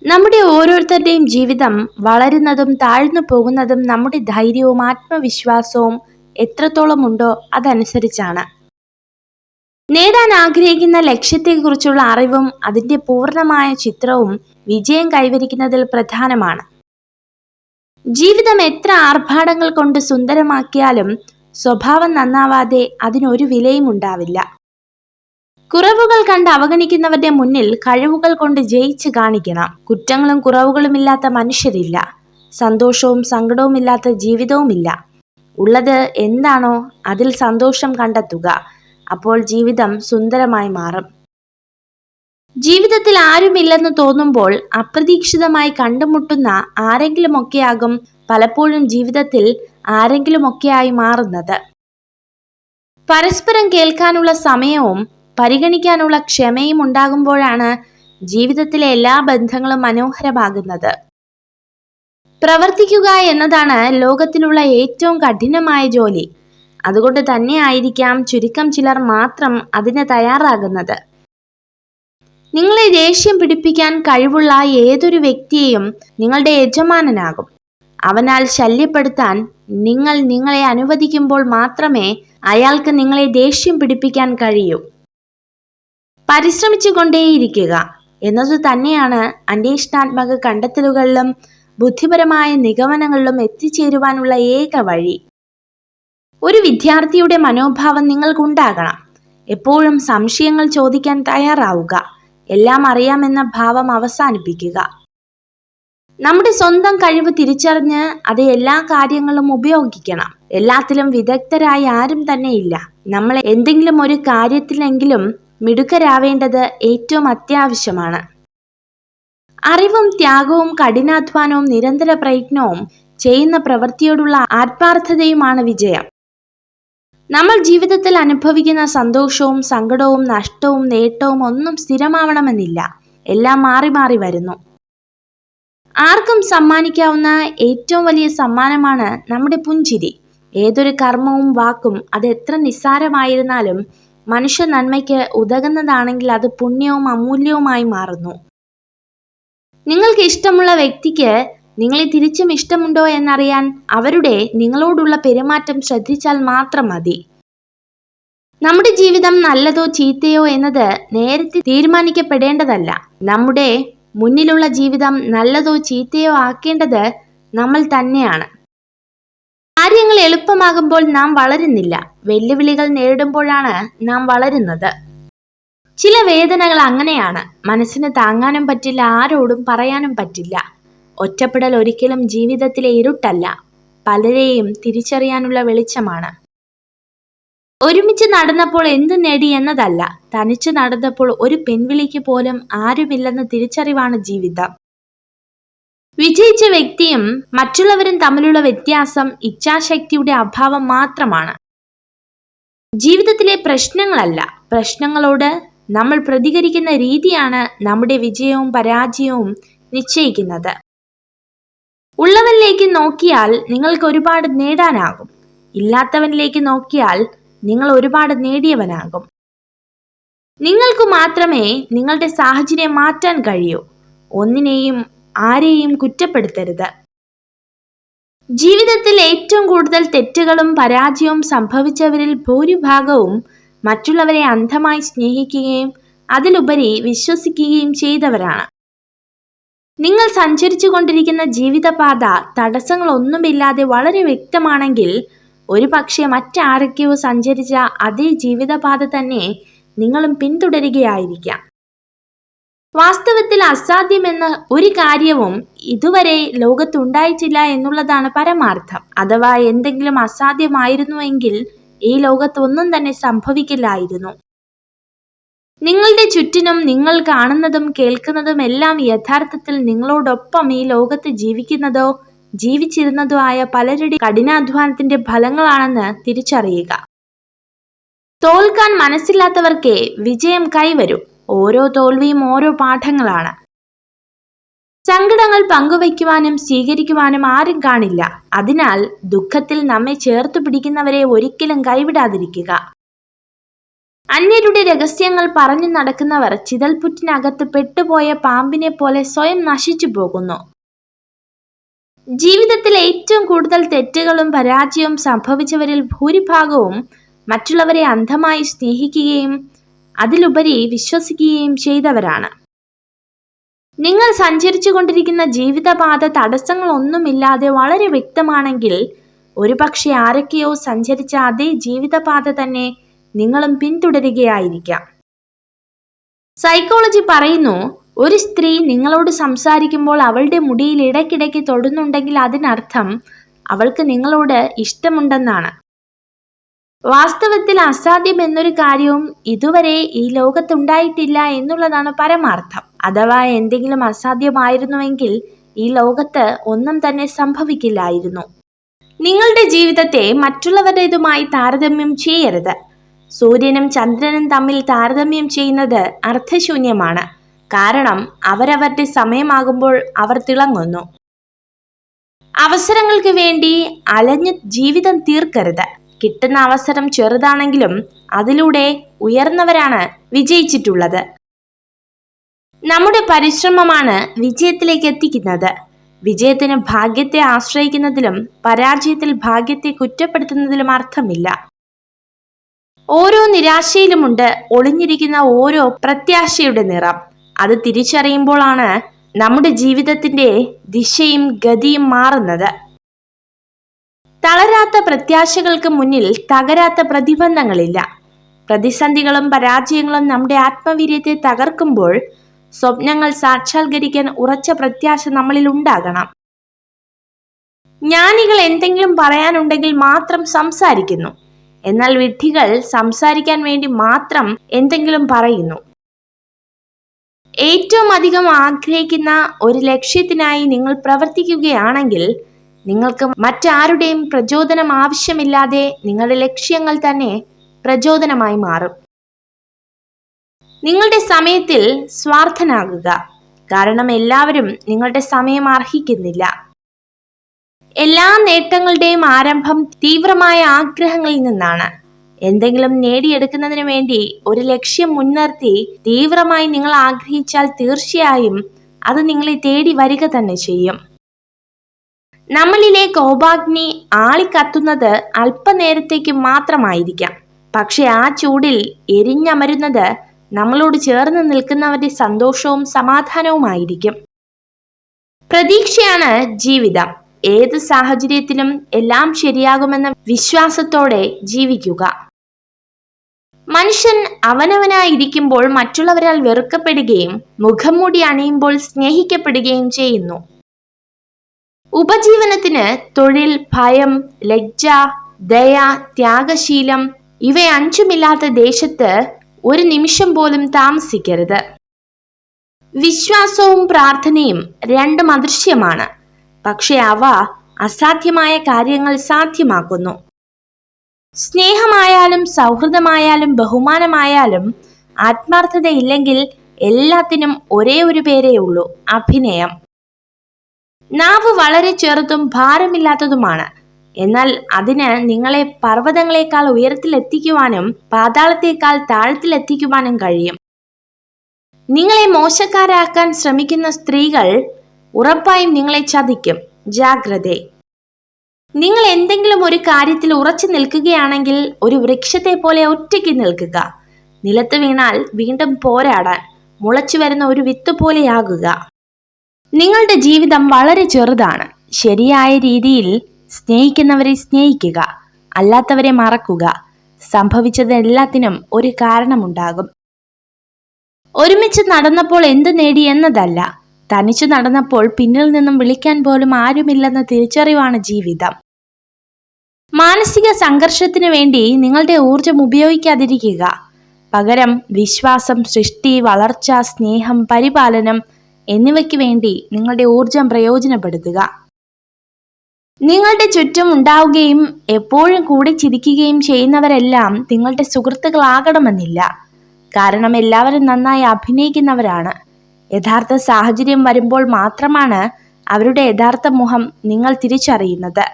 നമ്മുടെ ഓരോരുത്തരുടെയും ജീവിതം വളരുന്നതും താഴ്ന്നു പോകുന്നതും നമ്മുടെ ധൈര്യവും ആത്മവിശ്വാസവും എത്രത്തോളം ഉണ്ടോ അതനുസരിച്ചാണ്. നേടാൻ ആഗ്രഹിക്കുന്ന ലക്ഷ്യത്തെക്കുറിച്ചുള്ള അറിവും അതിന്റെ പൂർണ്ണമായ ചിത്രവും വിജയം കൈവരിക്കുന്നതിൽ പ്രധാനമാണ്. ജീവിതം എത്ര ആർഭാടങ്ങൾ കൊണ്ട് സുന്ദരമാക്കിയാലും സ്വഭാവം നന്നാവാതെ അതിനൊരു വിലയും ഉണ്ടാവില്ല. കുറവുകൾ കണ്ട് അവഗണിക്കുന്നവരുടെ മുന്നിൽ കഴിവുകൾ കൊണ്ട് ജയിച്ച് കാണിക്കണം. കുറ്റങ്ങളും കുറവുകളും ഇല്ലാത്ത മനുഷ്യരില്ല. സന്തോഷവും സങ്കടവും ഇല്ലാത്ത ജീവിതവുമില്ല. ഉള്ളത് എന്താണോ അതിൽ സന്തോഷം കണ്ടെത്തുക. അപ്പോൾ ജീവിതം സുന്ദരമായി മാറും. ജീവിതത്തിൽ ആരുമില്ലെന്ന് തോന്നുമ്പോൾ അപ്രതീക്ഷിതമായി കണ്ടുമുട്ടുന്ന ആരെങ്കിലുമൊക്കെയാകും പലപ്പോഴും ജീവിതത്തിൽ ആരെങ്കിലുമൊക്കെയായി മാറുന്നത്. പരസ്പരം കേൾക്കാനുള്ള സമയവും പരിഗണിക്കാനുള്ള ക്ഷമയും ഉണ്ടാകുമ്പോഴാണ് ജീവിതത്തിലെ എല്ലാ ബന്ധങ്ങളും മനോഹരമാകുന്നത്. പ്രവർത്തിക്കുക എന്നതാണ് ലോകത്തിലുള്ള ഏറ്റവും കഠിനമായ ജോലി. അതുകൊണ്ട് തന്നെ ആയിരിക്കാം ചുരുക്കം ചിലർ മാത്രം അതിന് തയ്യാറാകുന്നത്. നിങ്ങളെ ദേഷ്യം പിടിപ്പിക്കാൻ കഴിവുള്ള ഏതൊരു വ്യക്തിയെയും നിങ്ങളുടെ യജമാനനാകും. അവനാൽ ശല്യപ്പെടുത്താൻ നിങ്ങൾ നിങ്ങളെ അനുവദിക്കുമ്പോൾ മാത്രമേ അയാൾക്ക് നിങ്ങളെ ദേഷ്യം പിടിപ്പിക്കാൻ കഴിയൂ. പരിശ്രമിച്ചുകൊണ്ടേയിരിക്കുക എന്നതു തന്നെയാണ് അന്വേഷണാത്മക കണ്ടെത്തലുകളിലും ബുദ്ധിപരമായ നിഗമനങ്ങളിലും എത്തിച്ചേരുവാനുള്ള ഏക വഴി. ഒരു വിദ്യാർത്ഥിയുടെ മനോഭാവം നിങ്ങൾക്കുണ്ടാകണം. എപ്പോഴും സംശയങ്ങൾ ചോദിക്കാൻ തയ്യാറാവുക. എല്ലാം അറിയാമെന്ന ഭാവം അവസാനിപ്പിക്കുക. നമ്മുടെ സ്വന്തം കഴിവ് തിരിച്ചറിഞ്ഞ് അത് എല്ലാ കാര്യങ്ങളും ഉപയോഗിക്കണം. എല്ലാത്തിലും വിദഗ്ധരായി ആരും തന്നെ ഇല്ല. നമ്മൾ എന്തെങ്കിലും ഒരു കാര്യത്തിലെങ്കിലും മിടുക്കരാവേണ്ടത് ഏറ്റവും അത്യാവശ്യമാണ്. അറിവും ത്യാഗവും കഠിനാധ്വാനവും നിരന്തര പ്രയത്നവും ചെയ്യുന്ന പ്രവൃത്തിയോടുള്ള ആത്മാർത്ഥതയുമാണ് വിജയം. നമ്മൾ ജീവിതത്തിൽ അനുഭവിക്കുന്ന സന്തോഷവും സങ്കടവും നഷ്ടവും നേട്ടവും ഒന്നും സ്ഥിരമാവണമെന്നില്ല. എല്ലാം മാറി മാറി വരുന്നു. ആർക്കും സമ്മാനിക്കാവുന്ന ഏറ്റവും വലിയ സമ്മാനമാണ് നമ്മുടെ പുഞ്ചിരി. ഏതൊരു കർമ്മവും വാക്കും അത് എത്ര നിസ്സാരമായിരുന്നാലും മനുഷ്യ നന്മയ്ക്ക് ഉതകുന്നതാണെങ്കിൽ അത് പുണ്യവും അമൂല്യവുമായി മാറുന്നു. നിങ്ങൾക്ക് ഇഷ്ടമുള്ള വ്യക്തിക്ക് നിങ്ങളെ തിരിച്ചും ഇഷ്ടമുണ്ടോ എന്നറിയാൻ അവരുടെ നിങ്ങളോടുള്ള പെരുമാറ്റം ശ്രദ്ധിച്ചാൽ മാത്രം മതി. നമ്മുടെ ജീവിതം നല്ലതോ ചീത്തയോ എന്നത് നേരത്തെ തീരുമാനിക്കപ്പെടേണ്ടതല്ല. നമ്മുടെ മുന്നിലുള്ള ജീവിതം നല്ലതോ ചീത്തയോ ആക്കേണ്ടത് നമ്മൾ തന്നെയാണ്. കാര്യങ്ങൾ എളുപ്പമാകുമ്പോൾ നാം വളരുന്നില്ല. വെല്ലുവിളികൾ നേരിടുമ്പോഴാണ് നാം വളരുന്നത്. ചില വേദനകൾ അങ്ങനെയാണ്. മനസ്സിന് താങ്ങാനും പറ്റില്ല, ആരോടും പറയാനും പറ്റില്ല. ഒറ്റപ്പെടൽ ഒരിക്കലും ജീവിതത്തിലെ ഇരുട്ടല്ല, പലരെയും തിരിച്ചറിയാനുള്ള വെളിച്ചമാണ്. ഒരുമിച്ച് നടന്നപ്പോൾ എന്തു നേടി എന്നതല്ല, തനിച്ച് നടന്നപ്പോൾ ഒരു പെൺവിളിക്ക് പോലും ആരുമില്ലെന്ന തിരിച്ചറിവാണ് ജീവിതം. വിജയിച്ച വ്യക്തിയും മറ്റുള്ളവരും തമ്മിലുള്ള വ്യത്യാസം ഇച്ഛാശക്തിയുടെ അഭാവം മാത്രമാണ്. ജീവിതത്തിലെ പ്രശ്നങ്ങളല്ല, പ്രശ്നങ്ങളോട് നമ്മൾ പ്രതികരിക്കുന്ന രീതിയാണ് നമ്മുടെ വിജയവും പരാജയവും നിശ്ചയിക്കുന്നത്. ഉള്ളവനിലേക്ക് നോക്കിയാൽ നിങ്ങൾക്ക് ഒരുപാട് നേടാനാകും. ഇല്ലാത്തവനിലേക്ക് നോക്കിയാൽ നിങ്ങൾ ഒരുപാട് നേടിയവനാകും. നിങ്ങൾക്ക് മാത്രമേ നിങ്ങളുടെ സാഹചര്യം മാറ്റാൻ കഴിയൂ. ഒന്നിനെയും ആരെയും കുറ്റപ്പെടുത്തരുത്. ജീവിതത്തിൽ ഏറ്റവും കൂടുതൽ തെറ്റുകളും പരാജയവും സംഭവിച്ചവരിൽ ഭൂരിഭാഗവും മറ്റുള്ളവരെ അന്ധമായി സ്നേഹിക്കുകയും അതിലുപരി വിശ്വസിക്കുകയും ചെയ്തവരാണ്. നിങ്ങൾ സഞ്ചരിച്ചു കൊണ്ടിരിക്കുന്ന ജീവിതപാത തടസ്സങ്ങളൊന്നുമില്ലാതെ വളരെ വ്യക്തമാണെങ്കിൽ ഒരു പക്ഷേ മറ്റാരൊക്കെയോ സഞ്ചരിച്ച അതേ ജീവിതപാത തന്നെ നിങ്ങളും പിന്തുടരുകയായിരിക്കാം. വാസ്തവത്തിൽ അസാധ്യമെന്ന ഒരു കാര്യവും ഇതുവരെ ലോകത്തുണ്ടായിട്ടില്ല എന്നുള്ളതാണ് പരമാർത്ഥം. അഥവാ എന്തെങ്കിലും അസാധ്യമായിരുന്നുവെങ്കിൽ ഈ ലോകത്ത് ഒന്നും തന്നെ സംഭവിക്കില്ലായിരുന്നു. നിങ്ങളുടെ ചുറ്റിനും നിങ്ങൾ കാണുന്നതും കേൾക്കുന്നതും എല്ലാം യഥാർത്ഥത്തിൽ നിങ്ങളോടൊപ്പം ഈ ലോകത്ത് ജീവിക്കുന്നതോ ജീവിച്ചിരുന്നതോ ആയ പലരുടെ കഠിനാധ്വാനത്തിന്റെ ഫലങ്ങളാണെന്ന് തിരിച്ചറിയുക. തോൽക്കാൻ മനസ്സില്ലാത്തവർക്കേ വിജയം കൈവരും. ഓരോ തോൽവിയും ഓരോ പാഠങ്ങളാണ്. സങ്കടങ്ങൾ പങ്കുവയ്ക്കുവാനും സ്വീകരിക്കുവാനും ആരും കാണില്ല. അതിനാൽ ദുഃഖത്തിൽ നമ്മെ ചേർത്ത് പിടിക്കുന്നവരെ ഒരിക്കലും കൈവിടാതിരിക്കുക. അന്യരുടെ രഹസ്യങ്ങൾ പറഞ്ഞു നടക്കുന്നവർ ചിതൽപുറ്റിനകത്ത് പെട്ടുപോയ പാമ്പിനെ പോലെ സ്വയം നശിച്ചു പോകുന്നു. ജീവിതത്തിൽ ഏറ്റവും കൂടുതൽ തെറ്റുകളും പരാജയവും സംഭവിച്ചവരിൽ ഭൂരിഭാഗവും മറ്റുള്ളവരെ അന്ധമായി സ്നേഹിക്കുകയും അതിലുപരി വിശ്വസിക്കുകയും ചെയ്തവരാണ്. നിങ്ങൾ സഞ്ചരിച്ചു കൊണ്ടിരിക്കുന്ന ജീവിതപാത തടസ്സങ്ങളൊന്നുമില്ലാതെ വളരെ വ്യക്തമാണെങ്കിൽ ഒരുപക്ഷെ ആരൊക്കെയോ സഞ്ചരിച്ച അതേ ജീവിതപാത തന്നെ നിങ്ങളും പിന്തുടരുകയായിരിക്കാം. സൈക്കോളജി പറയുന്നു, ഒരു സ്ത്രീ നിങ്ങളോട് സംസാരിക്കുമ്പോൾ അവളുടെ മുടിയിൽ ഇടയ്ക്കിടയ്ക്ക് തൊടുന്നുണ്ടെങ്കിൽ അതിനർത്ഥം അവൾക്ക് നിങ്ങളോട് ഇഷ്ടമുണ്ടെന്നാണ്. വാസ്തവത്തിൽ അസാധ്യം എന്നൊരു കാര്യവും ഇതുവരെ ഈ ലോകത്തുണ്ടായിട്ടില്ല എന്നുള്ളതാണ് പരമാർത്ഥം. അഥവാ എന്തെങ്കിലും അസാധ്യമായിരുന്നുവെങ്കിൽ ഈ ലോകത്ത് ഒന്നും തന്നെ സംഭവിക്കില്ലായിരുന്നു. നിങ്ങളുടെ ജീവിതത്തെ മറ്റുള്ളവരുടേതുമായി താരതമ്യം ചെയ്യരുത്. സൂര്യനും ചന്ദ്രനും തമ്മിൽ താരതമ്യം ചെയ്യുന്നത് അർത്ഥശൂന്യമാണ്. കാരണം അവരവരുടെ സമയമാകുമ്പോൾ അവർ തിളങ്ങുന്നു. അവസരങ്ങൾക്ക് വേണ്ടി അലഞ്ഞ് ജീവിതം തീർക്കരുത്. കിട്ടുന്ന അവസരം ചെറുതാണെങ്കിലും അതിലൂടെ ഉയർന്നവരാണ് വിജയിച്ചിട്ടുള്ളത്. നമ്മുടെ പരിശ്രമമാണ് വിജയത്തിലേക്ക് എത്തിക്കുന്നത്. വിജയത്തിന് ഭാഗ്യത്തെ ആശ്രയിക്കുന്നതിലും പരാജയത്തിൽ ഭാഗ്യത്തെ കുറ്റപ്പെടുത്തുന്നതിലും അർത്ഥമില്ല. ഓരോ നിരാശയിലുമുണ്ട് ഒളിഞ്ഞിരിക്കുന്ന ഓരോ പ്രത്യാശയുടെ നിറം. അത് തിരിച്ചറിയുമ്പോഴാണ് നമ്മുടെ ജീവിതത്തിന്റെ ദിശയും ഗതിയും മാറുന്നത്. തളരാത്ത പ്രത്യാശകൾക്ക് മുന്നിൽ തകരാത്ത പ്രതിബന്ധങ്ങളില്ല. പ്രതിസന്ധികളും പരാജയങ്ങളും നമ്മുടെ ആത്മവീര്യത്തെ തകർക്കുമ്പോൾ സ്വപ്നങ്ങൾ സാക്ഷാത്കരിക്കാൻ ഉറച്ച പ്രത്യാശ നമ്മളിൽ ഉണ്ടാകണം. ജ്ഞാനികൾ എന്തെങ്കിലും പറയാനുണ്ടെങ്കിൽ മാത്രം സംസാരിക്കുന്നു. എന്നാൽ വിഡ്ഢികൾ സംസാരിക്കാൻ വേണ്ടി മാത്രം എന്തെങ്കിലും പറയുന്നു. ഏറ്റവും അധികം ആഗ്രഹിക്കുന്ന ഒരു ലക്ഷ്യത്തിനായി നിങ്ങൾ പ്രവർത്തിക്കുകയാണെങ്കിൽ നിങ്ങൾക്ക് മറ്റാരുടെയും പ്രചോദനം ആവശ്യമില്ലാതെ നിങ്ങളുടെ ലക്ഷ്യങ്ങൾ തന്നെ പ്രചോദനമായി മാറും. നിങ്ങളുടെ സമയത്തിൽ സ്വാർത്ഥനാകുക. കാരണം എല്ലാവരും നിങ്ങളുടെ സമയം അർഹിക്കുന്നില്ല. എല്ലാ നേട്ടങ്ങളുടെയും ആരംഭം തീവ്രമായ ആഗ്രഹങ്ങളിൽ നിന്നാണ്. എന്തെങ്കിലും നേടിയെടുക്കുന്നതിന് വേണ്ടി ഒരു ലക്ഷ്യം മുൻനിർത്തി തീവ്രമായി നിങ്ങൾ ആഗ്രഹിച്ചാൽ തീർച്ചയായും അത് നിങ്ങളെ തേടി വരിക തന്നെ ചെയ്യും. നമ്മളിലെ കോപാഗ്നി ആളിക്കത്തുന്നത് അല്പനേരത്തേക്ക് മാത്രമായിരിക്കാം. പക്ഷെ ആ ചൂടിൽ എരിഞ്ഞമരുന്നത് നമ്മളോട് ചേർന്ന് നിൽക്കുന്നവരുടെ സന്തോഷവും സമാധാനവുമായിരിക്കും. പ്രതീക്ഷയാണ് ജീവിതം. ഏത് സാഹചര്യത്തിലും എല്ലാം ശരിയാകുമെന്ന വിശ്വാസത്തോടെ ജീവിക്കുക. മനുഷ്യൻ അവനവനായിരിക്കുമ്പോൾ മറ്റുള്ളവരാൽ വെറുക്കപ്പെടുകയും മുഖംമൂടി അണിയുമ്പോൾ സ്നേഹിക്കപ്പെടുകയും ചെയ്യുന്നു. ഉപജീവനത്തിന് തൊഴിൽ, ഭയം, ലജ്ജ, ദയ, ത്യാഗശീലം ഇവ അഞ്ചുമില്ലാത്ത ദേശത്ത് ഒരു നിമിഷം പോലും താമസിക്കരുത്. വിശ്വാസവും പ്രാർത്ഥനയും രണ്ടും അദൃശ്യമാണ്. പക്ഷെ അവ അസാധ്യമായ കാര്യങ്ങൾ സാധ്യമാക്കുന്നു. സ്നേഹമായാലും സൗഹൃദമായാലും ബഹുമാനമായാലും ആത്മാർത്ഥതയില്ലെങ്കിൽ എല്ലാത്തിനും ഒരേ ഒരു പേരേ ഉള്ളൂ: അഭിനയം. നാവ് വളരെ ചെറുതും ഭാരമില്ലാത്തതുമാണ്. എന്നാൽ അതിന് നിങ്ങളെ പർവ്വതങ്ങളെക്കാൾ ഉയരത്തിലെത്തിക്കുവാനും പാതാളത്തേക്കാൾ താഴത്തിലെത്തിക്കുവാനും കഴിയും. നിങ്ങളെ മോശക്കാരാക്കാൻ ശ്രമിക്കുന്ന സ്ത്രീകൾ ഉറപ്പായും നിങ്ങളെ ചതിക്കും. ജാഗ്രത. നിങ്ങൾ എന്തെങ്കിലും ഒരു കാര്യത്തിൽ ഉറച്ചു നിൽക്കുകയാണെങ്കിൽ ഒരു വൃക്ഷത്തെ പോലെ ഒറ്റയ്ക്ക് നിൽക്കുക. നിലത്ത് വീണാൽ വീണ്ടും പോരാടാൻ മുളച്ചു വരുന്ന ഒരു വിത്ത് പോലെയാകുക. നിങ്ങളുടെ ജീവിതം വളരെ ചെറുതാണ്. ശരിയായ രീതിയിൽ സ്നേഹിക്കുന്നവരെ സ്നേഹിക്കുക, അല്ലാത്തവരെ മറക്കുക. സംഭവിച്ചതെല്ലാത്തിനും ഒരു കാരണമുണ്ടാകും. ഒരുമിച്ച് നടന്നപ്പോൾ എന്ത് നേടി എന്നതല്ല, തനിച്ചു നടന്നപ്പോൾ പിന്നിൽ നിന്നും വിളിക്കാൻ പോലും ആരുമില്ലെന്ന തിരിച്ചറിവാണ് ജീവിതം. മാനസിക സംഘർഷത്തിനു വേണ്ടി നിങ്ങളുടെ ഊർജം ഉപയോഗിക്കാതിരിക്കുക. പകരം വിശ്വാസം, സൃഷ്ടി, വളർച്ച, സ്നേഹം, പരിപാലനം എന്നിവയ്ക്ക് വേണ്ടി നിങ്ങളുടെ ഊർജം പ്രയോജനപ്പെടുത്തുക. നിങ്ങളുടെ ചുറ്റും ഉണ്ടാവുകയും എപ്പോഴും കൂടെ ചിരിക്കുകയും ചെയ്യുന്നവരെല്ലാം നിങ്ങളുടെ സുഹൃത്തുക്കളാകണമെന്നില്ല. കാരണം എല്ലാവരും നന്നായി അഭിനയിക്കുന്നവരാണ്. യഥാർത്ഥ സാഹചര്യം വരുമ്പോൾ മാത്രമാണ് അവരുടെ യഥാർത്ഥ മുഖം നിങ്ങൾ തിരിച്ചറിയുന്നത്.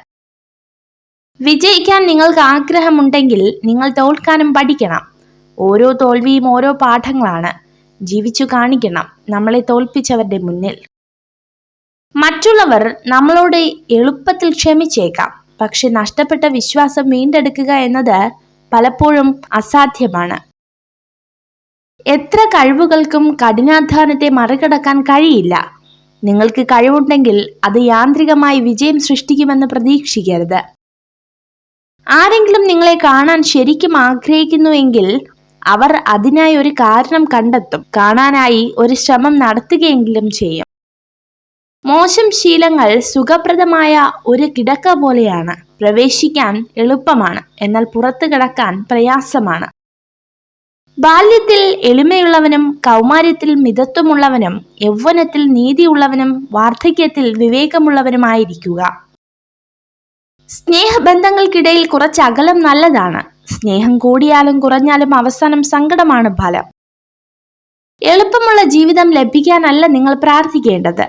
വിജയിക്കാൻ നിങ്ങൾക്ക് ആഗ്രഹമുണ്ടെങ്കിൽ നിങ്ങൾ തോൽക്കാനും പഠിക്കണം. ഓരോ തോൽവിയും ഓരോ പാഠങ്ങളാണ്. ജീവിച്ചു കാണിക്കണം നമ്മളെ തോൽപ്പിച്ചവരുടെ മുന്നിൽ. മറ്റുള്ളവർ നമ്മളോട് എളുപ്പത്തിൽ ക്ഷമിച്ചേക്കാം, പക്ഷെ നഷ്ടപ്പെട്ട വിശ്വാസം വീണ്ടെടുക്കുക എന്നത് പലപ്പോഴും അസാധ്യമാണ്. എത്ര കഴിവുകൾക്കും കഠിനാധ്വാനത്തെ മറികടക്കാൻ കഴിയില്ല. നിങ്ങൾക്ക് കഴിവുണ്ടെങ്കിൽ അത് യാന്ത്രികമായി വിജയം സൃഷ്ടിക്കുമെന്ന് പ്രതീക്ഷിക്കരുത്. ആരെങ്കിലും നിങ്ങളെ കാണാൻ ശരിക്കും ആഗ്രഹിക്കുന്നുവെങ്കിൽ അവർ അതിനായി ഒരു കാരണം കണ്ടെത്തും. കാണാനായി ഒരു ശ്രമം നടത്തുകയെങ്കിലും ചെയ്യും. മോശം ശീലങ്ങൾ സുഖപ്രദമായ ഒരു കിടക്ക പോലെയാണ്. പ്രവേശിക്കാൻ എളുപ്പമാണ്, എന്നാൽ പുറത്തു കിടക്കാൻ പ്രയാസമാണ്. ബാല്യത്തിൽ എളിമയുള്ളവനും കൗമാര്യത്തിൽ മിതത്വമുള്ളവനും യൗവനത്തിൽ നീതിയുള്ളവനും വാർദ്ധക്യത്തിൽ വിവേകമുള്ളവനുമായിരിക്കുക. സ്നേഹബന്ധങ്ങൾക്കിടയിൽ കുറച്ച് അകലം നല്ലതാണ്. സ്നേഹം കൂടിയാലും കുറഞ്ഞാലും അവസാനം സങ്കടമാണ് ഫലം. എളുപ്പമുള്ള ജീവിതം ലഭിക്കാനല്ല നിങ്ങൾ പ്രാർത്ഥിക്കേണ്ടത്.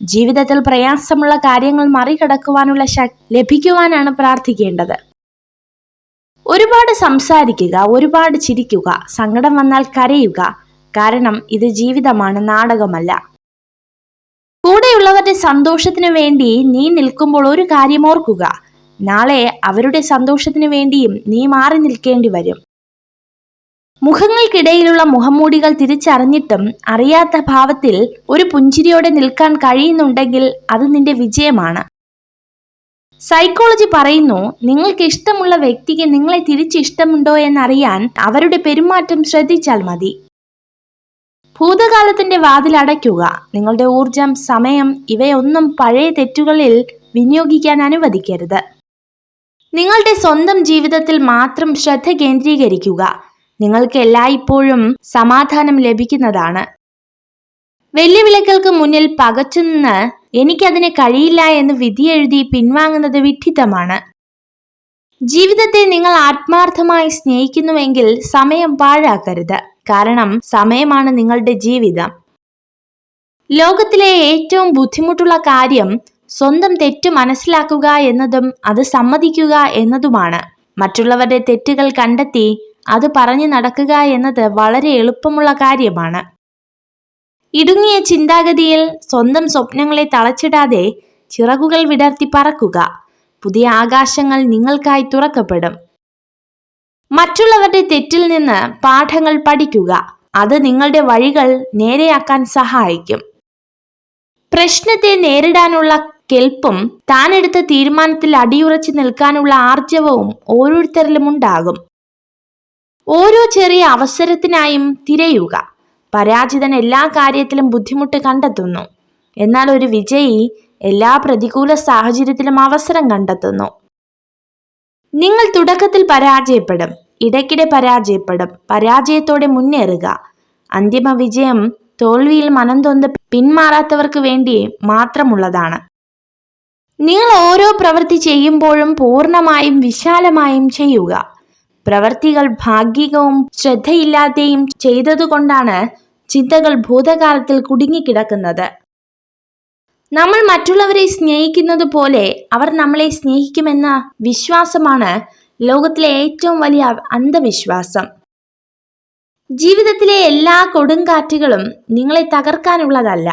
ജീവിതത്തിൽ പ്രയാസമുള്ള കാര്യങ്ങൾ മറികടക്കുവാനുള്ള ശക്തി ലഭിക്കുവാനാണ് പ്രാർത്ഥിക്കേണ്ടത്. ഒരുപാട് സംസാരിക്കുക, ഒരുപാട് ചിരിക്കുക, സങ്കടം വന്നാൽ കരയുക. കാരണം ഇത് ജീവിതമാണ്, നാടകമല്ല. കൂടെയുള്ളവരുടെ സന്തോഷത്തിനു വേണ്ടി നീ നിൽക്കുമ്പോൾ ഒരു കാര്യം ഓർക്കുക, നാളെ അവരുടെ സന്തോഷത്തിനു വേണ്ടിയും നീ മാറി നിൽക്കേണ്ടി വരും. മുഖങ്ങൾക്കിടയിലുള്ള മുഖംമൂടികൾ തിരിച്ചറിഞ്ഞിട്ടും അറിയാത്ത ഭാവത്തിൽ ഒരു പുഞ്ചിരിയോടെ നിൽക്കാൻ കഴിയുന്നുണ്ടെങ്കിൽ അത് നിന്റെ വിജയമാണ്. സൈക്കോളജി പറയുന്നു, നിങ്ങൾക്ക് ഇഷ്ടമുള്ള വ്യക്തിക്ക് നിങ്ങളെ തിരിച്ചിഷ്ടമുണ്ടോ എന്നറിയാൻ അവരുടെ പെരുമാറ്റം ശ്രദ്ധിച്ചാൽ മതി. ഭൂതകാലത്തിന്റെ വാതിൽ അടയ്ക്കുക. നിങ്ങളുടെ ഊർജം, സമയം ഇവയൊന്നും പഴയ തെറ്റുകളിൽ വിനിയോഗിക്കാൻ അനുവദിക്കരുത്. നിങ്ങളുടെ സ്വന്തം ജീവിതത്തിൽ മാത്രം ശ്രദ്ധ കേന്ദ്രീകരിക്കുക. നിങ്ങൾക്ക് എല്ലായ്പ്പോഴും സമാധാനം ലഭിക്കുന്നതാണ്. വെല്ലുവിളികൾക്ക് മുന്നിൽ പകച്ചുനിന്ന് എനിക്കതിന് കഴിയില്ല എന്ന് വിധിയെഴുതി പിൻവാങ്ങുന്നത് വിഡ്ഢിത്തമാണ്. ജീവിതത്തെ നിങ്ങൾ ആത്മാർത്ഥമായി സ്നേഹിക്കുന്നുവെങ്കിൽ സമയം പാഴാക്കരുത്. കാരണം സമയമാണ് നിങ്ങളുടെ ജീവിതം. ലോകത്തിലെ ഏറ്റവും ബുദ്ധിമുട്ടുള്ള കാര്യം സ്വന്തം തെറ്റ് മനസ്സിലാക്കുക എന്നതും അത് സമ്മതിക്കുക എന്നതുമാണ്. മറ്റുള്ളവരുടെ തെറ്റുകൾ കണ്ടെത്തി അത് പറഞ്ഞു നടക്കുക എന്നത് വളരെ എളുപ്പമുള്ള കാര്യമാണ്. ഇടുങ്ങിയ ചിന്താഗതിയിൽ സ്വന്തം സ്വപ്നങ്ങളെ തളച്ചിടാതെ ചിറകുകൾ വിടർത്തി പറക്കുക. പുതിയ ആകാശങ്ങൾ നിങ്ങൾക്കായി തുറക്കപ്പെടും. മറ്റുള്ളവരുടെ തെറ്റിൽ നിന്ന് പാഠങ്ങൾ പഠിക്കുക. അത് നിങ്ങളുടെ വഴികൾ നേരെയാക്കാൻ സഹായിക്കും. പ്രശ്നത്തെ നേരിടാനുള്ള കെൽപ്പും താനെടുത്ത തീരുമാനത്തിൽ അടിയുറച്ചു നിൽക്കാനുള്ള ആർജവവും ഓരോരുത്തരിലും ഉണ്ടാകും. ഓരോ ചെറിയ അവസരത്തിനായും തിരയുക. പരാജിതൻ എല്ലാ കാര്യത്തിലും ബുദ്ധിമുട്ട് കണ്ടെത്തുന്നു, എന്നാൽ ഒരു വിജയി എല്ലാ പ്രതികൂല സാഹചര്യത്തിലും അവസരം കണ്ടെത്തുന്നു. നിങ്ങൾ തുടക്കത്തിൽ പരാജയപ്പെടും, ഇടയ്ക്കിടെ പരാജയപ്പെടും. പരാജയത്തോടെ മുന്നേറുക. അന്തിമ വിജയം തോൽവിയിൽ മനംതൊന്ന് പിന്മാറാത്തവർക്ക് വേണ്ടി മാത്രമുള്ളതാണ്. നിങ്ങൾ ഓരോ പ്രവൃത്തി ചെയ്യുമ്പോഴും പൂർണ്ണമായും വിശാലമായും ചെയ്യുക. പ്രവൃത്തികൾ ഭാഗികവും ശ്രദ്ധയില്ലാതെയും ചെയ്തതുകൊണ്ടാണ് ചിന്തകൾ ഭൂതകാലത്തിൽ കുടുങ്ങിക്കിടക്കുന്നത്. നമ്മൾ മറ്റുള്ളവരെ സ്നേഹിക്കുന്നത് പോലെ അവർ നമ്മളെ സ്നേഹിക്കുമെന്ന വിശ്വാസമാണ് ലോകത്തിലെ ഏറ്റവും വലിയ അന്ധവിശ്വാസം. ജീവിതത്തിലെ എല്ലാ കൊടുങ്കാറ്റുകളും നിങ്ങളെ തകർക്കാനുള്ളതല്ല.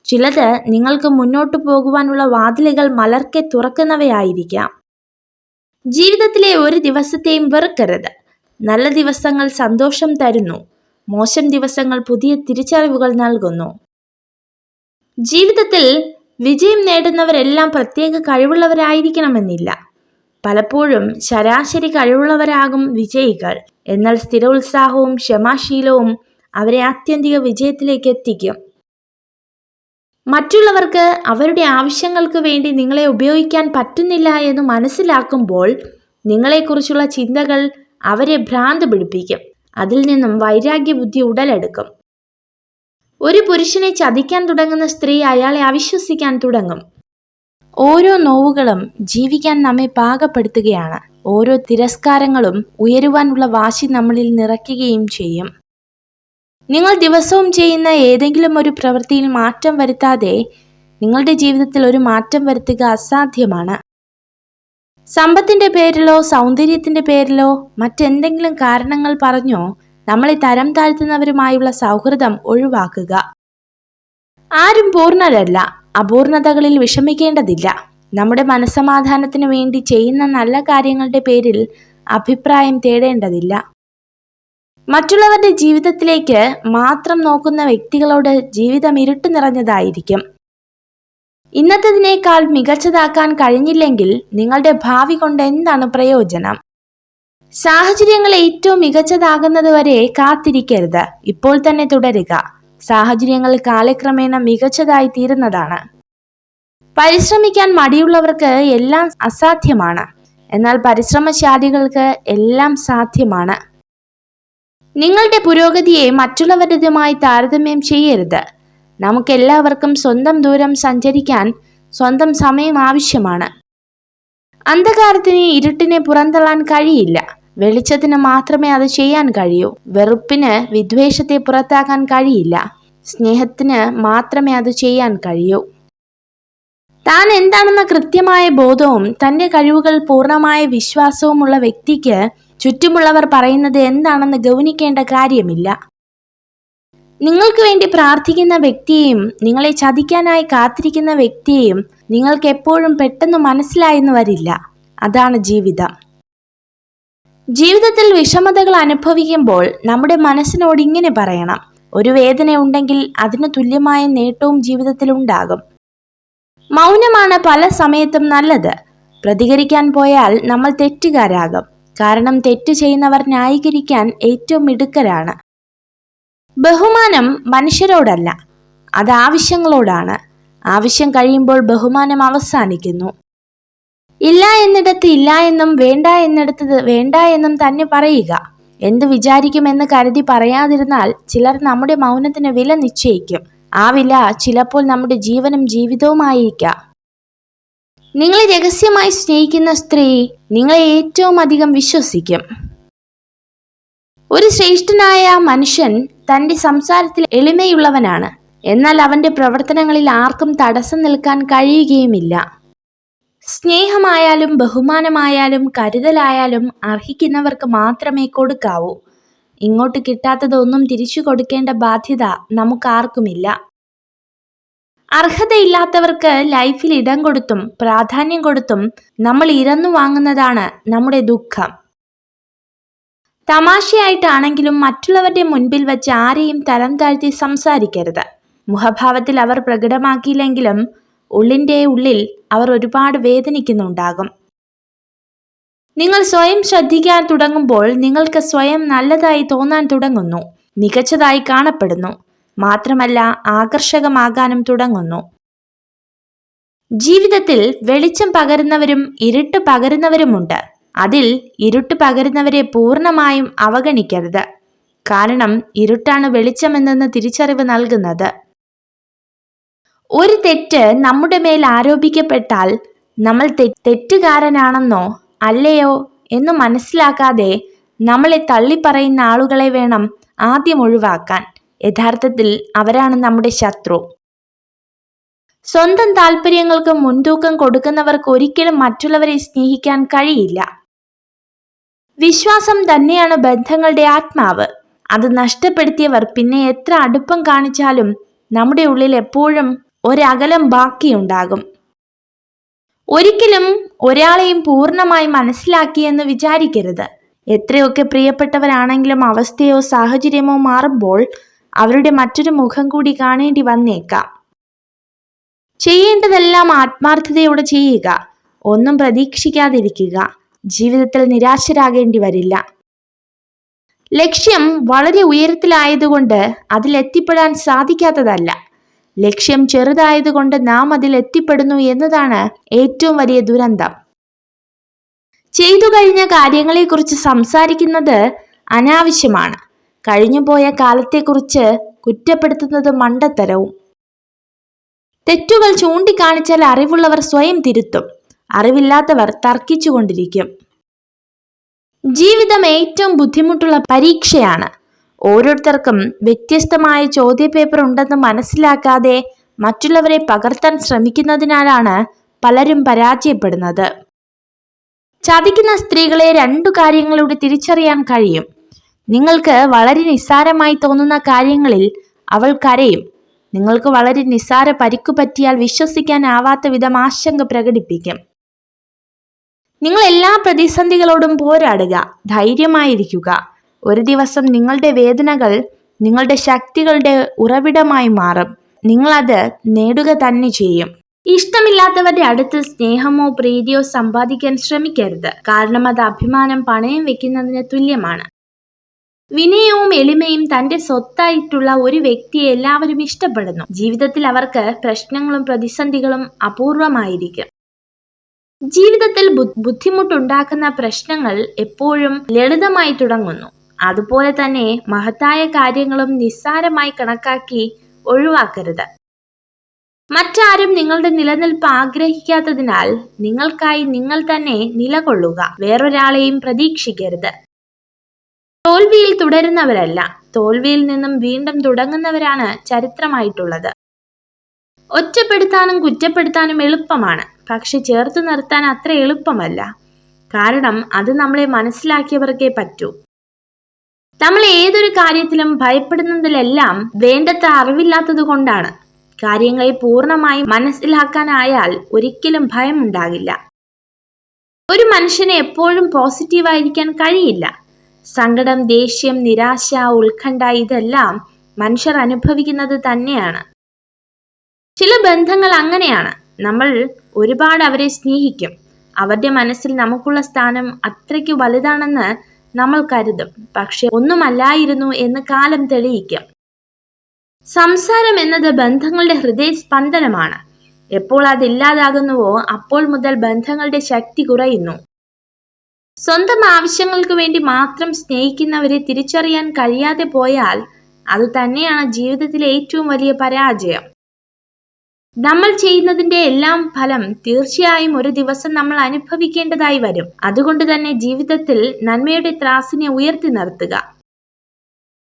ചിലത് നിങ്ങൾക്ക് മുന്നോട്ടു പോകുവാനുള്ള വാതിലുകൾ മലർക്കെ തുറക്കുന്നവയായിരിക്കാം. ജീവിതത്തിലെ ഒരു ദിവസത്തെയും വെറുക്കരുത്. നല്ല ദിവസങ്ങൾ സന്തോഷം തരുന്നു, മോശം ദിവസങ്ങൾ പുതിയ തിരിച്ചറിവുകൾ നൽകുന്നു. ജീവിതത്തിൽ വിജയം നേടുന്നവരെല്ലാം പ്രത്യേക കഴിവുള്ളവരായിരിക്കണമെന്നില്ല. പലപ്പോഴും ശരാശരി കഴിവുള്ളവരാകും വിജയികൾ. എന്നാൽ സ്ഥിരോത്സാഹവും ക്ഷമാശീലവും അവരെ ആത്യന്തിക വിജയത്തിലേക്ക് എത്തിക്കും. മറ്റുള്ളവർക്ക് അവരുടെ ആവശ്യങ്ങൾക്ക് വേണ്ടി നിങ്ങളെ ഉപയോഗിക്കാൻ പറ്റുന്നില്ല എന്ന് മനസ്സിലാക്കുമ്പോൾ നിങ്ങളെക്കുറിച്ചുള്ള ചിന്തകൾ അവരെ ഭ്രാന്ത് പിടിപ്പിക്കും. അതിൽ നിന്നും വൈരാഗ്യബുദ്ധി ഉടലെടുക്കും. ഒരു പുരുഷനെ ചതിക്കാൻ തുടങ്ങുന്ന സ്ത്രീ അയാളെ അവിശ്വസിക്കാൻ തുടങ്ങും. ഓരോ നോവുകളും ജീവിക്കാൻ നമ്മെ പാകപ്പെടുത്തുകയാണ്. ഓരോ തിരസ്കാരങ്ങളും ഉയരുവാനുള്ള വാശി നമ്മളിൽ നിറയ്ക്കുകയും ചെയ്യും. നിങ്ങൾ ദിവസവും ചെയ്യുന്ന ഏതെങ്കിലും ഒരു പ്രവൃത്തിയിൽ മാറ്റം വരുത്താതെ നിങ്ങളുടെ ജീവിതത്തിൽ ഒരു മാറ്റം വരുത്തുക അസാധ്യമാണ്. സമ്പത്തിന്റെ പേരിലോ സൗന്ദര്യത്തിന്റെ പേരിലോ മറ്റെന്തെങ്കിലും കാരണങ്ങൾ പറഞ്ഞോ നമ്മളെ തരം താഴ്ത്തുന്നവരുമായുള്ള സൗഹൃദം ഒഴിവാക്കുക. ആരും പൂർണ്ണരല്ല. അപൂർണതകളിൽ വിഷമിക്കേണ്ടതില്ല. നമ്മുടെ മനസ്സമാധാനത്തിന് വേണ്ടി ചെയ്യുന്ന നല്ല കാര്യങ്ങളുടെ പേരിൽ അഭിപ്രായം തേടേണ്ടതില്ല. മറ്റുള്ളവരുടെ ജീവിതത്തിലേക്ക് മാത്രം നോക്കുന്ന വ്യക്തികളോട് ജീവിതം ഇരുട്ട് നിറഞ്ഞതായിരിക്കും. ഇന്നത്തതിനേക്കാൾ മികച്ചതാക്കാൻ കഴിഞ്ഞില്ലെങ്കിൽ നിങ്ങളുടെ ഭാവി കൊണ്ട് എന്താണ് പ്രയോജനം? സാഹചര്യങ്ങൾ ഏറ്റവും മികച്ചതാകുന്നത് വരെ കാത്തിരിക്കരുത്. ഇപ്പോൾ തന്നെ തുടരുക. സാഹചര്യങ്ങൾ കാലക്രമേണ മികച്ചതായി തീരുന്നതാണ്. പരിശ്രമിക്കാൻ മടിയുള്ളവർക്ക് എല്ലാം അസാധ്യമാണ്. എന്നാൽ പരിശ്രമശാലികൾക്ക് എല്ലാം സാധ്യമാണ്. നിങ്ങളുടെ പുരോഗതിയെ മറ്റുള്ളവരുമായി താരതമ്യം ചെയ്യരുത്. നമുക്കെല്ലാവർക്കും സ്വന്തം ദൂരം സഞ്ചരിക്കാൻ സ്വന്തം സമയം ആവശ്യമാണ്. അന്ധകാരത്തിന് ഇരുട്ടിനെ പുറന്തള്ളാൻ കഴിയില്ല. വെളിച്ചത്തിന് മാത്രമേ അത് ചെയ്യാൻ കഴിയൂ. വെറുപ്പിന് വിദ്വേഷത്തെ പുറത്താക്കാൻ കഴിയില്ല. സ്നേഹത്തിന് മാത്രമേ അത് ചെയ്യാൻ കഴിയൂ. താൻ എന്താണെന്ന കൃത്യമായ ബോധവും തൻ്റെ കഴിവുകൾ പൂർണ്ണമായ വിശ്വാസവുമുള്ള വ്യക്തിക്ക് ചുറ്റുമുള്ളവർ പറയുന്നത് എന്താണെന്ന് ഗൗനിക്കേണ്ട കാര്യമില്ല. നിങ്ങൾക്ക് വേണ്ടി പ്രാർത്ഥിക്കുന്ന വ്യക്തിയെയും നിങ്ങളെ ചതിക്കാനായി കാത്തിരിക്കുന്ന വ്യക്തിയെയും നിങ്ങൾക്ക് എപ്പോഴും പെട്ടെന്ന് മനസ്സിലായെന്ന് വരില്ല. അതാണ് ജീവിതം. ജീവിതത്തിൽ വിഷമതകൾ അനുഭവിക്കുമ്പോൾ നമ്മുടെ മനസ്സിനോട് ഇങ്ങനെ പറയണം: ഒരു വേദന ഉണ്ടെങ്കിൽ അതിന് തുല്യമായ നേട്ടവും ജീവിതത്തിൽ ഉണ്ടാകും. മൗനമാണ് പല സമയത്തും നല്ലത്. പ്രതികരിക്കാൻ പോയാൽ നമ്മൾ തെറ്റുകാരാകും. കാരണം തെറ്റ് ചെയ്യുന്നവർ ന്യായീകരിക്കാൻ ഏറ്റവും മിടുക്കരാണ്. ബഹുമാനം മനുഷ്യരോടല്ല, അത് ആവശ്യങ്ങളോടാണ്. ആവശ്യം കഴിയുമ്പോൾ ബഹുമാനം അവസാനിക്കുന്നു. ഇല്ല എന്നിടത്ത് ഇല്ല എന്നും വേണ്ട എന്നിടത്ത് വേണ്ട എന്നും തന്നെ പറയുക. എന്ത് വിചാരിക്കുമെന്ന് കരുതി പറയാതിരുന്നാൽ ചിലർ നമ്മുടെ മൗനത്തിന് വില നിശ്ചയിക്കും. ആ വില ചിലപ്പോൾ നമ്മുടെ ജീവനും ജീവിതവുമായിരിക്കാം. നിങ്ങളെ രഹസ്യമായി സ്നേഹിക്കുന്ന സ്ത്രീ നിങ്ങളെ ഏറ്റവും അധികം വിശ്വസിക്കും. ഒരു ശ്രേഷ്ഠനായ മനുഷ്യൻ തൻ്റെ സംസാരത്തിൽ എളിമയുള്ളവനാണ്. എന്നാൽ അവൻ്റെ പ്രവർത്തനങ്ങളിൽ ആർക്കും തടസ്സം നിൽക്കാൻ കഴിയുകയുമില്ല. സ്നേഹമായാലും ബഹുമാനമായാലും കരുതലായാലും അർഹിക്കുന്നവർക്ക് മാത്രമേ കൊടുക്കാവൂ. ഇങ്ങോട്ട് കിട്ടാത്തതൊന്നും തിരിച്ചു കൊടുക്കേണ്ട ബാധ്യത നമുക്കാർക്കുമില്ല. അർഹതയില്ലാത്തവർക്ക് ലൈഫിൽ ഇടം കൊടുത്തും പ്രാധാന്യം കൊടുത്തും നമ്മൾ ഇരന്നു വാങ്ങുന്നതാണ് നമ്മുടെ ദുഃഖം. തമാശയായിട്ടാണെങ്കിലും മറ്റുള്ളവരുടെ മുൻപിൽ വെച്ച് ആരെയും തരം താഴ്ത്തി സംസാരിക്കരുത്. മുഖഭാവത്തിൽ അവർ പ്രകടമാക്കിയില്ലെങ്കിലും ഉള്ളിൻ്റെ ഉള്ളിൽ അവർ ഒരുപാട് വേദനിക്കുന്നുണ്ടാകും. നിങ്ങൾ സ്വയം ശ്രദ്ധിക്കാൻ തുടങ്ങുമ്പോൾ നിങ്ങൾക്ക് സ്വയം നല്ലതായി തോന്നാൻ തുടങ്ങുന്നു, മികച്ചതായി കാണപ്പെടുന്നു. മാത്രമല്ല, ആകർഷകമാകാനും തുടങ്ങുന്നു. ജീവിതത്തിൽ വെളിച്ചം പകരുന്നവരും ഇരുട്ട് പകരുന്നവരുമുണ്ട്. അതിൽ ഇരുട്ട് പകരുന്നവരെ പൂർണ്ണമായും അവഗണിക്കരുത്. കാരണം ഇരുട്ടാണ് വെളിച്ചമെന്ന തിരിച്ചറിവ് നൽകുന്നത്. ഒരു തെറ്റ് നമ്മുടെ മേൽ ആരോപിക്കപ്പെട്ടാൽ നമ്മൾ തെറ്റുകാരനാണെന്നോ അല്ലയോ എന്ന് മനസ്സിലാക്കാതെ നമ്മളെ തള്ളിപ്പറയുന്ന ആളുകളെ വേണം ആദ്യം ഒഴിവാക്കാൻ. യഥാർത്ഥത്തിൽ അവരാണ് നമ്മുടെ ശത്രു. സ്വന്തം താല്പര്യങ്ങൾക്ക് മുൻതൂക്കം കൊടുക്കുന്നവർക്ക് ഒരിക്കലും മറ്റുള്ളവരെ സ്നേഹിക്കാൻ കഴിയില്ല. വിശ്വാസം തന്നെയാണ് ബന്ധങ്ങളുടെ ആത്മാവ്. അത് നഷ്ടപ്പെടുത്തിയവർ പിന്നെ എത്ര അടുപ്പം കാണിച്ചാലും നമ്മുടെ ഉള്ളിൽ എപ്പോഴും ഒരകലം ബാക്കിയുണ്ടാകും. ഒരിക്കലും ഒരാളെയും പൂർണ്ണമായി മനസ്സിലാക്കിയെന്ന് വിചാരിക്കരുത്. എത്രയൊക്കെ പ്രിയപ്പെട്ടവരാണെങ്കിലും അവസ്ഥയോ സാഹചര്യമോ മാറുമ്പോൾ അവരുടെ മറ്റൊരു മുഖം കൂടി കാണേണ്ടി വന്നേക്കാം. ചെയ്യേണ്ടതെല്ലാം ആത്മാർത്ഥതയോടെ ചെയ്യുക. ഒന്നും പ്രതീക്ഷിക്കാതിരിക്കുക. ജീവിതത്തിൽ നിരാശരാകേണ്ടി വരില്ല. ലക്ഷ്യം വളരെ ഉയരത്തിലായതുകൊണ്ട് അതിലെത്തിപ്പെടാൻ സാധിക്കാത്തതല്ല. ലക്ഷ്യം ചെറുതായതുകൊണ്ട് നാം അതിൽ എത്തിപ്പെടുന്നു എന്നതാണ് ഏറ്റവും വലിയ ദുരന്തം. ചെയ്തു കഴിഞ്ഞ കാര്യങ്ങളെക്കുറിച്ച് സംസാരിക്കുന്നത് അനാവശ്യമാണ്. കഴിഞ്ഞുപോയ കാലത്തെക്കുറിച്ച് കുറ്റപ്പെടുത്തുന്നത് മണ്ടത്തരവും. തെറ്റുകൾ ചൂണ്ടിക്കാണിച്ചാൽ അറിവുള്ളവർ സ്വയം തിരുത്തും. അറിവില്ലാത്തവർ തർക്കിച്ചുകൊണ്ടിരിക്കും. ജീവിതം ഏറ്റവും ബുദ്ധിമുട്ടുള്ള പരീക്ഷയാണ്. ഓരോരുത്തർക്കും വ്യത്യസ്തമായ ചോദ്യപേപ്പർ ഉണ്ടെന്ന് മനസ്സിലാക്കാതെ മറ്റുള്ളവരെ പകർത്താൻ ശ്രമിക്കുന്നതിനാലാണ് പലരും പരാജയപ്പെടുന്നത്. ചതിക്കുന്ന സ്ത്രീകളെ 2 കാര്യങ്ങളിലൂടെ തിരിച്ചറിയാൻ കഴിയും. നിങ്ങൾക്ക് വളരെ നിസ്സാരമായി തോന്നുന്ന കാര്യങ്ങളിൽ അവൾ കരയും. നിങ്ങൾക്ക് വളരെ നിസ്സാര പരിക്കു പറ്റിയാൽ വിശ്വസിക്കാനാവാത്ത വിധം ആശങ്ക പ്രകടിപ്പിക്കും. നിങ്ങൾ എല്ലാ പ്രതിസന്ധികളോടും പോരാടുക, ധൈര്യമായിരിക്കുക. ഒരു ദിവസം നിങ്ങളുടെ വേദനകൾ നിങ്ങളുടെ ശക്തികളുടെ ഉറവിടമായി മാറും. നിങ്ങൾ അത് നേടുക തന്നെ ചെയ്യും. ഇഷ്ടമില്ലാത്തവരുടെ അടുത്ത് സ്നേഹമോ പ്രീതിയോ സമ്പാദിക്കാൻ ശ്രമിക്കരുത്. കാരണം അത് അഭിമാനം പണയം വെക്കുന്നതിന് തുല്യമാണ്. വിനയവും എളിമയും തന്റെ സ്വത്തായിട്ടുള്ള ഒരു വ്യക്തിയെ എല്ലാവരും ഇഷ്ടപ്പെടുന്നു. ജീവിതത്തിൽ അവർക്ക് പ്രശ്നങ്ങളും പ്രതിസന്ധികളും അപൂർവമായിരിക്കും. ജീവിതത്തിൽ ബുദ്ധിമുട്ടുണ്ടാക്കുന്ന പ്രശ്നങ്ങൾ എപ്പോഴും ലളിതമായി തുടങ്ങുന്നു. അതുപോലെ തന്നെ മഹത്തായ കാര്യങ്ങളും നിസ്സാരമായി കണക്കാക്കി ഒഴിവാക്കരുത്. മറ്റാരും നിങ്ങളുടെ നിലനിൽപ്പ് ആഗ്രഹിക്കാത്തതിനാൽ നിങ്ങൾക്കായി നിങ്ങൾ തന്നെ നിലകൊള്ളുക. വേറൊരാളെയും പ്രതീക്ഷിക്കരുത്. തോൽവിയിൽ തുടരുന്നവരല്ല, തോൽവിയിൽ നിന്നും വീണ്ടും തുടങ്ങുന്നവരാണ് ചരിത്രമായിട്ടുള്ളത്. ഒറ്റപ്പെടുത്താനും കുറ്റപ്പെടുത്താനും എളുപ്പമാണ്, പക്ഷെ ചേർത്ത് നിർത്താൻ അത്ര എളുപ്പമല്ല. കാരണം അത് നമ്മളെ മനസ്സിലാക്കിയവർക്കേ പറ്റൂ. നമ്മൾ ഏതൊരു കാര്യത്തിലും ഭയപ്പെടുന്നതിലെല്ലാം വേണ്ടത്ര അറിവില്ലാത്തത് കൊണ്ടാണ്. കാര്യങ്ങളെ പൂർണ്ണമായി മനസ്സിലാക്കാനായാൽ ഒരിക്കലും ഭയം ഉണ്ടാകില്ല. ഒരു മനുഷ്യന് എപ്പോഴും പോസിറ്റീവായിരിക്കാൻ കഴിയില്ല. സങ്കടം, ദേഷ്യം, നിരാശ, ഉത്കണ്ഠ ഇതെല്ലാം മനുഷ്യർ അനുഭവിക്കുന്നത് തന്നെയാണ്. ചില ബന്ധങ്ങൾ അങ്ങനെയാണ്. നമ്മൾ ഒരുപാട് അവരെ സ്നേഹിക്കും. അവരുടെ മനസ്സിൽ നമുക്കുള്ള സ്ഥാനം അത്രയ്ക്ക് വലുതാണെന്ന് നമ്മൾ കരുതും. പക്ഷെ ഒന്നുമല്ലായിരുന്നു എന്ന് കാലം തെളിയിക്കും. സംസാരം എന്നത് ബന്ധങ്ങളുടെ ഹൃദയസ്പന്ദനമാണ്. എപ്പോൾ അതില്ലാതാകുന്നുവോ അപ്പോൾ മുതൽ ബന്ധങ്ങളുടെ ശക്തി കുറയുന്നു. സ്വന്തം ആവശ്യങ്ങൾക്ക് വേണ്ടി മാത്രം സ്നേഹിക്കുന്നവരെ തിരിച്ചറിയാൻ കഴിയാതെ പോയാൽ അത് തന്നെയാണ് ജീവിതത്തിലെ ഏറ്റവും വലിയ പരാജയം. നമ്മൾ ചെയ്യുന്നതിന്റെ എല്ലാം ഫലം തീർച്ചയായും ഒരു ദിവസം നമ്മൾ അനുഭവിക്കേണ്ടതായി വരും. അതുകൊണ്ട് തന്നെ ജീവിതത്തിൽ നന്മയുടെ ത്രാസിനെ ഉയർത്തി നിർത്തുക.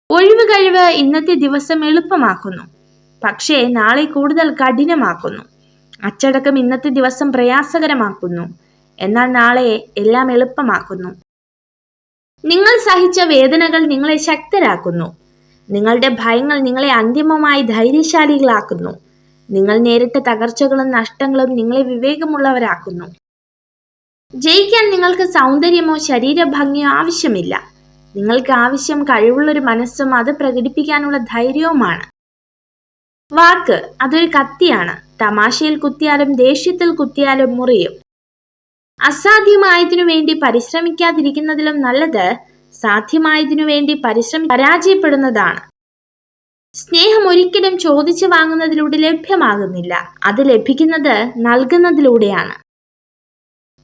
ഒഴിവ് കഴിവ് ഇന്നത്തെ ദിവസം എളുപ്പമാക്കുന്നു, പക്ഷേ നാളെ കൂടുതൽ കഠിനമാക്കുന്നു. അച്ചടക്കം ഇന്നത്തെ ദിവസം പ്രയാസകരമാക്കുന്നു, എന്നാൽ നാളെ എല്ലാം എളുപ്പമാക്കുന്നു. നിങ്ങൾ സഹിച്ച വേദനകൾ നിങ്ങളെ ശക്തരാക്കുന്നു. നിങ്ങളുടെ ഭയങ്ങൾ നിങ്ങളെ അന്തിമമായി ധൈര്യശാലികളാക്കുന്നു. നിങ്ങൾ നേരിട്ട തകർച്ചകളും നഷ്ടങ്ങളും നിങ്ങളെ വിവേകമുള്ളവരാക്കുന്നു. ജയിക്കാൻ നിങ്ങൾക്ക് സൗന്ദര്യമോ ശരീരഭംഗിയോ ആവശ്യമില്ല. നിങ്ങൾക്ക് ആവശ്യം കഴിവുള്ളൊരു മനസ്സും അത് പ്രകടിപ്പിക്കാനുള്ള ധൈര്യവുമാണ്. വാക്ക് അതൊരു കത്തിയാണ്. തമാശയിൽ കുത്തിയാലും ദേഷ്യത്തിൽ കുത്തിയാലും മുറിയും. അസാധ്യമായതിനു വേണ്ടി പരിശ്രമിക്കാതിരിക്കുന്നതിലും നല്ലത് സാധ്യമായതിനു വേണ്ടി പരാജയപ്പെടുന്നതാണ്. സ്നേഹം ഒരിക്കലും ചോദിച്ചു വാങ്ങുന്നതിലൂടെ ലഭ്യമാകുന്നില്ല. അത് ലഭിക്കുന്നത് നൽകുന്നതിലൂടെയാണ്.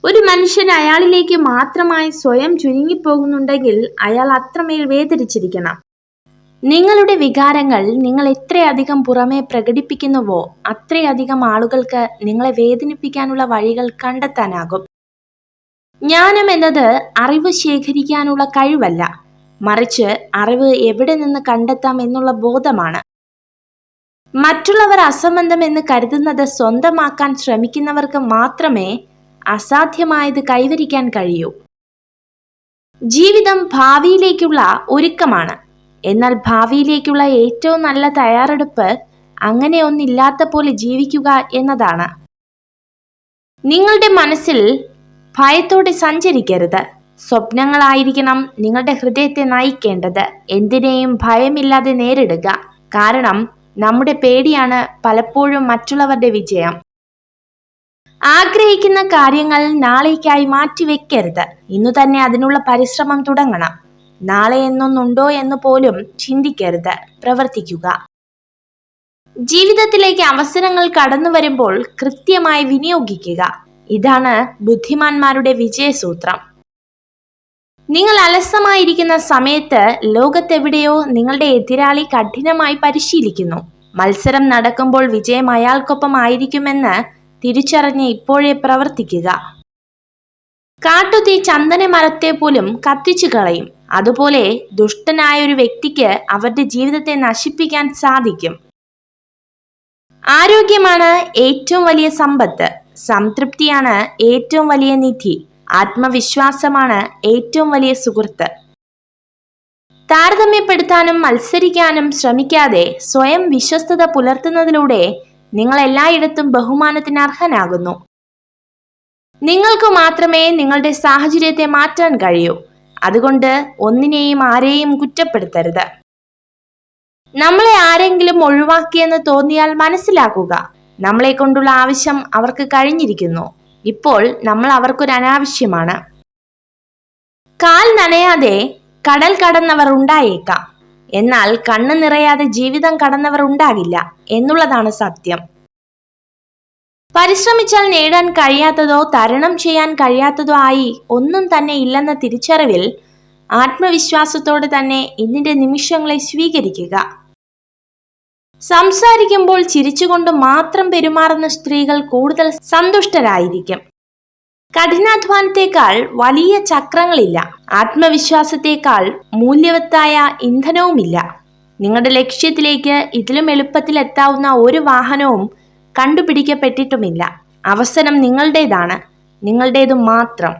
ഒരു മനുഷ്യൻ അയാളിലേക്ക് മാത്രമായി സ്വയം ചുരുങ്ങിപ്പോകുന്നുണ്ടെങ്കിൽ അയാൾ അത്രമേൽ വേദനിച്ചിരിക്കണം. നിങ്ങളുടെ വികാരങ്ങൾ നിങ്ങൾ എത്രയധികം പുറമെ പ്രകടിപ്പിക്കുന്നുവോ അത്രയധികം ആളുകൾക്ക് നിങ്ങളെ വേദനിപ്പിക്കാനുള്ള വഴികൾ കണ്ടെത്താനാകും. ജ്ഞാനം എന്നത് അറിവ് ശേഖരിക്കാനുള്ള കഴിവല്ല, മറിച്ച് അറിവ് എവിടെ നിന്ന് കണ്ടെത്താം എന്നുള്ള ബോധമാണ്. മറ്റുള്ളവർ അസംബന്ധം എന്ന് കരുതുന്നത് സ്വന്തമാക്കാൻ ശ്രമിക്കുന്നവർക്ക് മാത്രമേ അസാധ്യമായത് കൈവരിക്കാൻ കഴിയൂ. ജീവിതം ഭാവിയിലേക്കുള്ള ഒരുക്കമാണ്. എന്നാൽ ഭാവിയിലേക്കുള്ള ഏറ്റവും നല്ല തയ്യാറെടുപ്പ് അങ്ങനെ ഒന്നില്ലാത്ത പോലെ ജീവിക്കുക എന്നതാണ്. നിങ്ങളുടെ മനസ്സിൽ ഭയത്തോടെ സഞ്ചരിക്കരുത്. സ്വപ്നങ്ങളായിരിക്കണം നിങ്ങളുടെ ഹൃദയത്തെ നയിക്കേണ്ടത്. എന്തിനേയും ഭയമില്ലാതെ നേരിടുക. കാരണം നമ്മുടെ പേടിയാണ് പലപ്പോഴും മറ്റുള്ളവരുടെ വിജയം. ആഗ്രഹിക്കുന്ന കാര്യങ്ങൾ നാളേക്കായി മാറ്റിവെക്കരുത്. ഇന്നു തന്നെ അതിനുള്ള പരിശ്രമം തുടങ്ങണം. നാളെ എന്നൊന്നുണ്ടോ എന്ന് പോലും ചിന്തിക്കരുത്, പ്രവർത്തിക്കുക. ജീവിതത്തിലേക്ക് അവസരങ്ങൾ കടന്നു വരുമ്പോൾ കൃത്യമായി വിനിയോഗിക്കുക. ഇതാണ് ബുദ്ധിമാന്മാരുടെ വിജയസൂത്രം. നിങ്ങൾ അലസമായിരിക്കുന്ന സമയത്ത് ലോകത്തെവിടെയോ നിങ്ങളുടെ എതിരാളി കഠിനമായി പരിശീലിക്കുന്നു. മത്സരം നടക്കുമ്പോൾ വിജയം അയാൾക്കൊപ്പം ആയിരിക്കുമെന്ന് തിരിച്ചറിഞ്ഞ് ഇപ്പോഴേ പ്രവർത്തിക്കുക. കാട്ടുതീ ചന്ദന മരത്തെ പോലും കത്തിച്ചു കളയും. അതുപോലെ ദുഷ്ടനായ ഒരു വ്യക്തിക്ക് അവരുടെ ജീവിതത്തെ നശിപ്പിക്കാൻ സാധിക്കും. ആരോഗ്യമാണ് ഏറ്റവും വലിയ സമ്പത്ത്. സംതൃപ്തിയാണ് ഏറ്റവും വലിയ നിധി. ആത്മവിശ്വാസമാണ് ഏറ്റവും വലിയ സുഹൃത്ത്. താരതമ്യപ്പെടുത്താനും മത്സരിക്കാനും ശ്രമിക്കാതെ സ്വയം വിശ്വസ്തത പുലർത്തുന്നതിലൂടെ നിങ്ങൾ എല്ലായിടത്തും ബഹുമാനത്തിന് അർഹനാകുന്നു. നിങ്ങൾക്ക് മാത്രമേ നിങ്ങളുടെ സാഹചര്യത്തെ മാറ്റാൻ കഴിയൂ. അതുകൊണ്ട് ഒന്നിനെയും ആരെയും കുറ്റപ്പെടുത്തരുത്. നമ്മളെ ആരെങ്കിലും ഒഴിവാക്കിയെന്ന് തോന്നിയാൽ മനസ്സിലാക്കുക, നമ്മളെ കൊണ്ടുള്ള ആവശ്യം അവർക്ക് കഴിഞ്ഞിരിക്കുന്നു. ഇപ്പോൾ നമ്മൾ അവർക്കൊരു അനാവശ്യമാണ്. കാൽ നനയാതെ കടൽ കടന്നവർ ഉണ്ടായേക്കാം, എന്നാൽ കണ്ണ് നിറയാതെ ജീവിതം കടന്നവർ ഉണ്ടാകില്ല എന്നുള്ളതാണ് സത്യം. പരിശ്രമിച്ചാൽ നേടാൻ കഴിയാത്തതോ തരണം ചെയ്യാൻ കഴിയാത്തതോ ആയി ഒന്നും തന്നെ ഇല്ലെന്ന തിരിച്ചറിവിൽ ആത്മവിശ്വാസത്തോടെ തന്നെ ഇന്നിന്റെ നിമിഷങ്ങളെ സ്വീകരിക്കുക. സംസാരിക്കുമ്പോൾ ചിരിച്ചുകൊണ്ട് മാത്രം പെരുമാറുന്ന സ്ത്രീകൾ കൂടുതൽ സന്തുഷ്ടരായിരിക്കും. കഠിനാധ്വാനത്തെക്കാൾ വലിയ ചക്രങ്ങളില്ല, ആത്മവിശ്വാസത്തെക്കാൾ മൂല്യവത്തായ ഇന്ധനവുമില്ല. നിങ്ങളുടെ ലക്ഷ്യത്തിലേക്ക് ഇതിലും എളുപ്പത്തിൽ എത്താവുന്ന ഒരു വാഹനവും കണ്ടുപിടിക്കപ്പെട്ടിട്ടുമില്ല. അവസരം നിങ്ങളുടേതാണ്, നിങ്ങളുടേതു മാത്രം.